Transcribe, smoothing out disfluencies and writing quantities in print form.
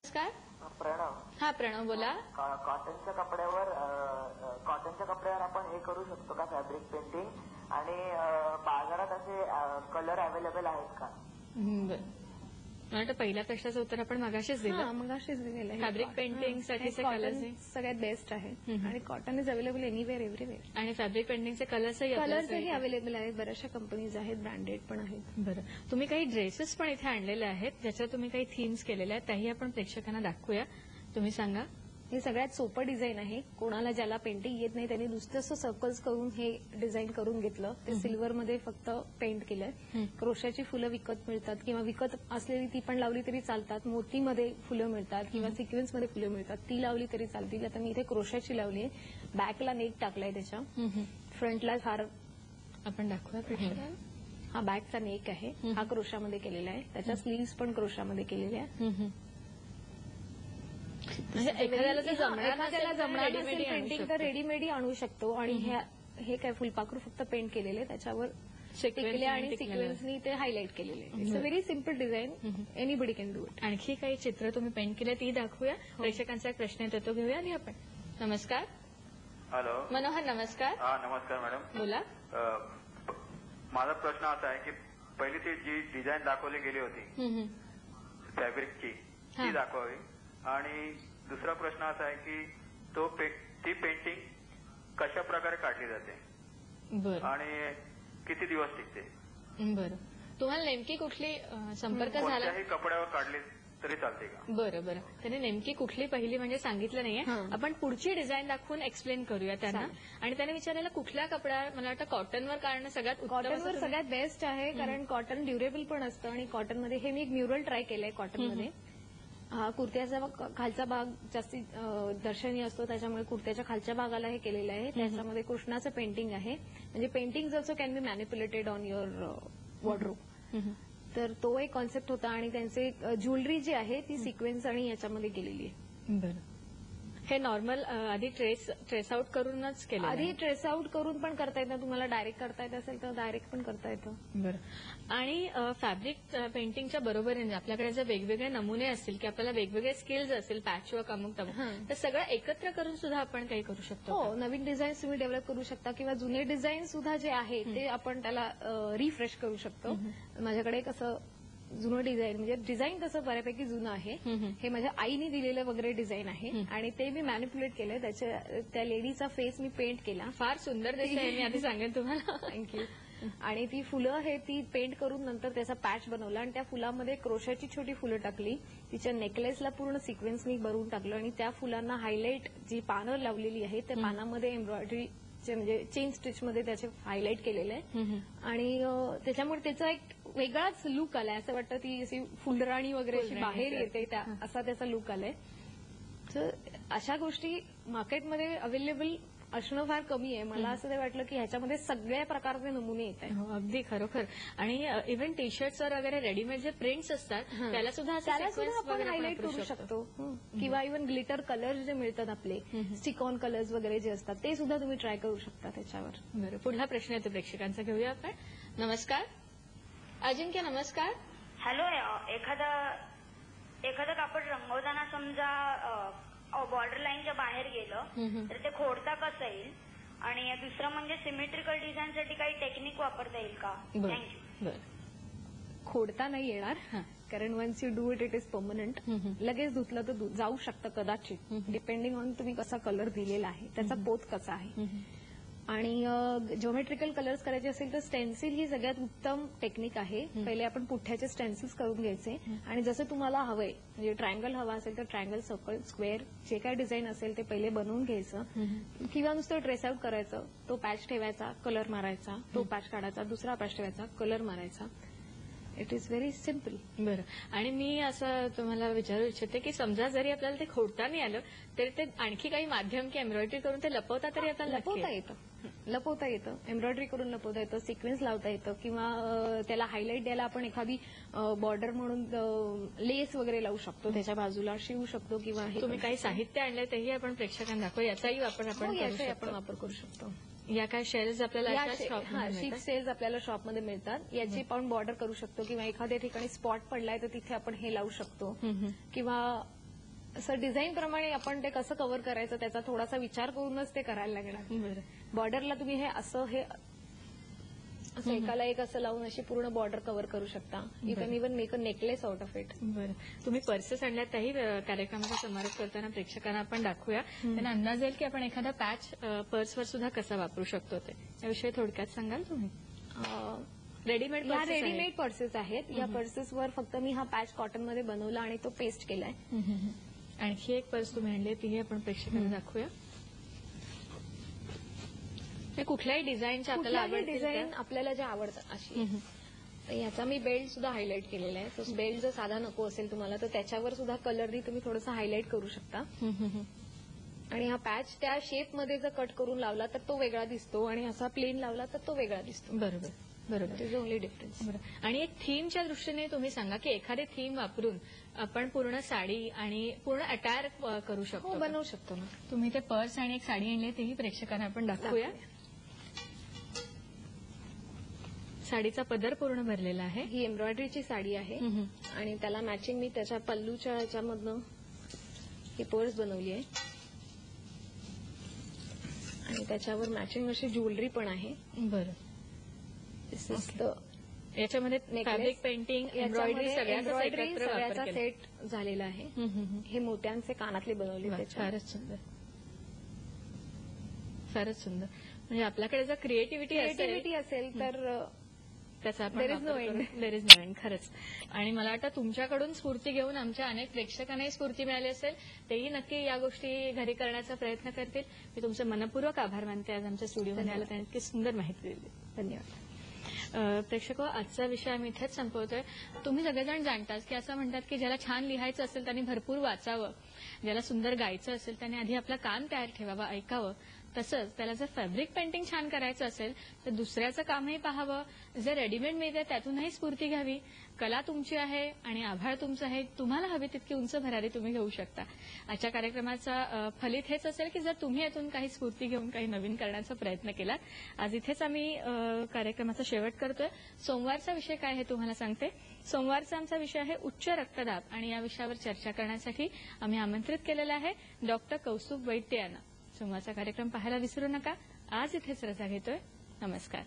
नमस्कार. प्रणव. हा प्रणव बोला. कॉटनच्या कपड्यावर आपण हे करू शकतो का फॅब्रिक पेंटिंग आणि बाजारात असे कलर अवेलेबल आहेत का? बरं. मला वाटतं पहिल्या प्रश्नाचं उत्तर आपण मगाशीच दिलं. फॅब्रिक पेंटिंग साठीचे कलर्स सगळ्यात बेस्ट आहे आणि cotton is available anywhere everywhere. आणि फॅब्रिक पेंटिंगचे कलर्सही अवेलेबल आहेत. बऱ्याचशा कंपनीज आहेत, ब्रँडेड पण आहेत. बरं. तुम्ही काही ड्रेसेस पण इथे आणलेले आहेत ज्याच्यात तुम्ही काही थीम्स केलेल्या आहेत, त्याही आपण प्रेक्षकांना दाखवूया. तुम्ही सांगा. हे सगळ्यात सोपं डिझाईन आहे. कोणाला ज्याला पेंटिंग येत नाही त्यांनी नुसतं असं सर्कल्स करून हे डिझाईन करून घेतलं. ते सिल्वरमध्ये फक्त पेंट केलंय. क्रोशाची फुलं विकत मिळतात किंवा विकत असलेली ती पण लावली तरी चालतात. मोतीमध्ये फुलं मिळतात किंवा सिक्वेन्समध्ये फुलं मिळतात, ती लावली तरी चालतील. आता मी इथे क्रोशाची लावली आहे. बॅकला नेक टाकलाय त्याच्या. फ्रंटला फार आपण दाखवूया. हा बॅकचा नेक आहे, हा क्रोशामध्ये केलेला आहे. त्याच्या स्लीव्स पण क्रोशामध्ये केलेल्या आहे. एखाद्याला जमणार नसेल पेंटिंग तर रेडीमेड आणू शकतो. आणि हे काय फुलपाखरू फक्त पेंट केलेले, त्याच्यावर टिकले आणि सिक्वेन्सनी ते हायलाइट केलेले. It's a very simple design. Anybody can do it. आणखी काही चित्र तुम्ही पेंट केले ती दाखवूया. प्रेक्षकांचा एक प्रश्न येतो तो घेऊया आणि आपण. नमस्कार. हॅलो मनोहर. नमस्कार. हा नमस्कार मॅडम. बोला. माझा प्रश्न असा आहे की पहिली ती जी डिझाईन दाखवली गेली होती फॅब्रिकची ती दाखवावी. आणि दुसरा प्रश्न असा आहे की ती पेंटिंग कशा प्रकारे काढली जाते बरं आणि किती दिवस टिकते. बरं. तुम्हाला नेमकी कुठली संपर्क झाला? कोणत्याही कपड्यावर काढली तरी चालते का? बरं बरं. त्याने नेमकी कुठली पहिली म्हणजे सांगितलं नाहीये. आपण पुढची डिझाईन दाखवून एक्सप्लेन करूया त्यांना. आणि त्याने विचारलेलं कुठल्या कपड्यावर. मला वाटतं कॉटनवर काढणं सगळ्यात कॉटनवर सगळ्यात बेस्ट आहे, कारण कॉटन ड्युरेबल पण असतं. आणि कॉटनमध्ये हे मी एक म्युरल ट्राय केलंय कॉटनमध्ये. कुर्त्याचा खालचा भाग जास्ती दर्शनीय असतो, त्याच्यामुळे कुर्त्याच्या खालच्या भागाला हे केलेलं आहे. त्याच्यामध्ये कृष्णाचं पेंटिंग आहे. म्हणजे painting also can be manipulated on your wardrobe. तर तो एक कॉन्सेप्ट होता. आणि त्यांचे ज्वेलरी जी आहे ती सिक्वेन्स आणि याच्यामध्ये केलेली आहे. बरं. हे नॉर्मल आधी ट्रेस आउट करूनच केलं? आधी ट्रेस आउट करून पण करता येतं. तुम्हाला डायरेक्ट करता येत असेल तर डायरेक्ट पण करता येतं. बरं. आणि फॅब्रिक पेंटिंगच्या बरोबरीने आपल्याकडे जर वेगवेगळे नमुने असतील की आपल्याला वेगवेगळे स्किल्स असतील, पॅचवर्क अमुक तमुक, तर सगळं एकत्र करून सुद्धा आपण काही करू शकतो. हो, नवीन डिझाईन तुम्ही डेव्हलप करू शकता किंवा जुने डिझाईन सुद्धा जे आहे ते आपण त्याला रिफ्रेश करू शकतो. माझ्याकडे कसं जुनं डिझाईन म्हणजे डिझाईन तसं बऱ्यापैकी जुनं आहे. हे माझ्या आईने दिलेलं वगैरे डिझाईन आहे आणि ते मी मॅनिप्युलेट केलंय. त्या लेडीचा फेस मी पेंट केला. फार सुंदर दिसतंय. मी आधी सांगेन तुम्हाला. थँक्यू. आणि ती फुलं हे ती पेंट करून नंतर त्याचा पॅच बनवला आणि त्या फुलामध्ये क्रोशाची छोटी फुलं टाकली. तिच्या नेकलेसला पूर्ण सिक्वेन्सनी भरून टाकलं आणि त्या फुलांना हायलाइट जी पानं लावलेली आहेत त्या पानामध्ये एम्ब्रॉयडरी म्हणजे चेन स्टिचमध्ये त्याचे हायलाइट केलेलं आहे. आणि त्याच्यामुळे त्याचा एक वेगळाच लुक आलाय. असं वाटतं ती अशी फुलराणी वगैरे अशी बाहेर येते असा त्याचा लुक आलाय. तर अशा गोष्टी मार्केटमध्ये अवेलेबल असणं फार कमी आहे. मला असं वाटलं की ह्याच्यामध्ये सगळ्या प्रकारचे नमुने येत आहेत. अगदी खरोखर. आणि इव्हन टी शर्ट्सवर वगैरे रेडीमेड जे प्रिंट्स असतात त्याला सुद्धा आपण हायलाइट करू शकतो. किंवा इव्हन ग्लिटर कलर्स जे मिळतात आपले स्टिक ऑन कलर्स वगैरे जे असतात ते सुद्धा तुम्ही ट्राय करू शकता त्याच्यावर. बरं. पुढला प्रश्न येतो प्रेक्षकांचा, घेऊया आपण. नमस्कार. अजिंक्य. नमस्कार. हॅलो. एखादं कापड रंगवताना समजा बॉर्डर लाईनच्या बाहेर गेलं तर ते खोडता कसं येईल. आणि दुसरं म्हणजे सिमेट्रिकल डिझाईनसाठी काही टेक्निक वापरता येईल का? थँक्यू. खोडता नाही येणार, कारण once you do it is permanent. लगेच धुतलं तर जाऊ शकतं कदाचित, डिपेंडिंग ऑन तुम्ही कसा कलर दिलेला आहे, त्याचा पोत कसा आहे. आणि ज्योमेट्रिकल कलर्स करायचे असेल तर स्टेन्सिल ही सगळ्यात उत्तम टेक्निक आहे. पहिले आपण पुठ्ठ्याचे स्टेन्सिल्स करून घ्यायचे आणि जसं तुम्हाला हवंय, म्हणजे ट्रायंगल हवा असेल तर ट्रायंगल, सर्कल, स्क्वेअर जे काय डिझाईन असेल ते पहिले बनवून घ्यायचं किंवा नुसतं ट्रेस आउट करायचं. तो पॅच ठेवायचा, कलर मारायचा, तो पॅच काढायचा, दुसरा पॅच ठेवायचा, कलर मारायचा. It is very simple. बरं. आणि मी असं तुम्हाला विचारू इच्छिते की समजा जरी आपल्याला ते खोडता नाही आलं तरी ते आणखी काही माध्यम की एम्ब्रॉयडरी करून ते लपवता तरी आपल्याला लपवता येतं. एम्ब्रॉयडरी करून लपवता येतं, सिक्वेन्स लावता येतं किंवा त्याला हायलाइट द्यायला आपण एखादी बॉर्डर म्हणून लेस वगैरे लावू शकतो, त्याच्या बाजूला शिवू शकतो. किंवा तुम्ही काही साहित्य आणलंय तेही आपण प्रेक्षकांना दाखवू. याचाही वापर आपण करू शकतो. या काय शेल्स आपल्याला शीट सेल्स आपल्याला शॉपमध्ये मिळतात. याची पण बॉर्डर करू शकतो किंवा एखाद्या ठिकाणी स्पॉट पडलाय तर तिथे आपण हे लावू शकतो. किंवा असं डिझाईन प्रमाणे आपण ते कसं कव्हर करायचं त्याचा थोडासा विचार करूनच ते करायला लागणार. बरं. बॉर्डरला तुम्ही हे असं एकाला एक असं लावून अशी पूर्ण बॉर्डर कव्हर करू शकता. You can even make a necklace out of it. बरं. तुम्ही पर्सेस आणल्यात त्याही कार्यक्रमाचा समारोप करताना प्रेक्षकांना आपण दाखवूया. त्यांना अंदाज येईल की आपण एखादा पॅच पर्सवर सुद्धा कसा वापरू शकतो ते याविषयी थोडक्यात सांगाल तुम्ही? रेडीमेड ह्या रेडीमेड पर्सेस आहेत. या पर्सेसवर फक्त मी हा पॅच कॉटनमध्ये बनवला आणि तो पेस्ट केलाय. आणखी एक पर्स तुम्ही आणली तीही आपण प्रेक्षकांना दाखवूया. हे कुठल्याही डिझाईनच्या आपल्याला आवडतील डिझाईन त्या? आपल्याला ज्या आवडतात अशी. तर याचा मी बेल्ट सुद्धा हायलाइट केलेला आहे. तो बेल्ट जर साधा नको असेल तुम्हाला तर त्याच्यावर सुद्धा कलरनी तुम्ही थोडंसं हायलाइट करू शकता. आणि हा पॅच त्या शेपमध्ये जर कट करून लावला तर तो वेगळा दिसतो आणि असा प्लेन लावला तर तो वेगळा दिसतो. बरोबर बरोबर. It is only difference. बरं. आणि एक थीमच्या दृष्टीने तुम्ही सांगा की एखादी थीम वापरून आपण पूर्ण साडी आणि पूर्ण अटायर करू शकतो हो का? बनवू शकतो ना. तुम्ही ते पर्स आणि एक साडी आणली तेही प्रेक्षकांना आपण दाखवूया. साडीचा पदर पूर्ण भरलेला आहे. ही एम्ब्रॉयडरीची साडी आहे आणि त्याला मॅचिंग मी त्याच्या पल्लूच्या ह्याच्यामधनं ही पर्स बनवली आहे आणि त्याच्यावर मॅचिंग अशी ज्वेलरी पण आहे. बरं. दिस इज द याच्यामध्ये फॅब्रिक पेंटिंग एम्ब्रॉयडरी सगळ्याचा सेट झालेला आहे. हे मोत्यांचे कानातले बनवले त्याच्यात. फारच सुंदर फारच सुंदर. म्हणजे आपल्याकडे जर क्रिएटिव्हिटी असेल तर त्याचा आपण There is no वापर end. करू. There is no end, खरंच. आणि मला वाटतं तुमच्याकडून स्फूर्ती घेऊन आमच्या अनेक प्रेक्षकांनाही स्फूर्ती मिळाली असेल. तेही नक्की या गोष्टी घरी करण्याचा प्रयत्न करतील. मी तुमचे मनपूर्वक आभार मानते. आज आमच्या स्टुडिओमध्ये आलं त्यांनी इतकी सुंदर माहिती दिली. धन्यवाद. प्रेक्षको, आजचा विषय आम्ही इथेच संपवतोय. तुम्ही सगळेजण जाणताच की असं म्हणतात की ज्याला छान लिहायचं असेल त्यांनी भरपूर वाचावं, ज्याला सुंदर गायचं असेल त्याने आधी आपला कान तयार ठेवावा, ऐकावं. तसंच त्याला जर फॅब्रिक पेंटिंग छान करायचं असेल तर दुसऱ्याचं कामही पाहावं. जे रेडीमेड मिळते त्यातूनही स्फूर्ती घ्यावी. कला तुमची आहे आणि आभाळ तुमचं आहे. तुम्हाला हवी तितकी उंच भरारी तुम्ही घेऊ शकता. आजच्या कार्यक्रमाचा फलित हेच असेल की जर तुम्ही यातून काही स्फूर्ती घेऊन काही नवीन करण्याचा प्रयत्न केलात. आज इथेच आम्ही कार्यक्रमाचा शेवट करतोय. सोमवारचा विषय काय हे तुम्हाला सांगते. सोमवारचा आमचा विषय आहे उच्च रक्तदाब आणि या विषयावर चर्चा करण्यासाठी आम्ही आमंत्रित केलेलं आहे डॉक्टर कौस्तुभ वैद्य यांना. सोमवारचा कार्यक्रम पाहायला विसरू नका. आज इथेच रजा घेतोय. नमस्कार.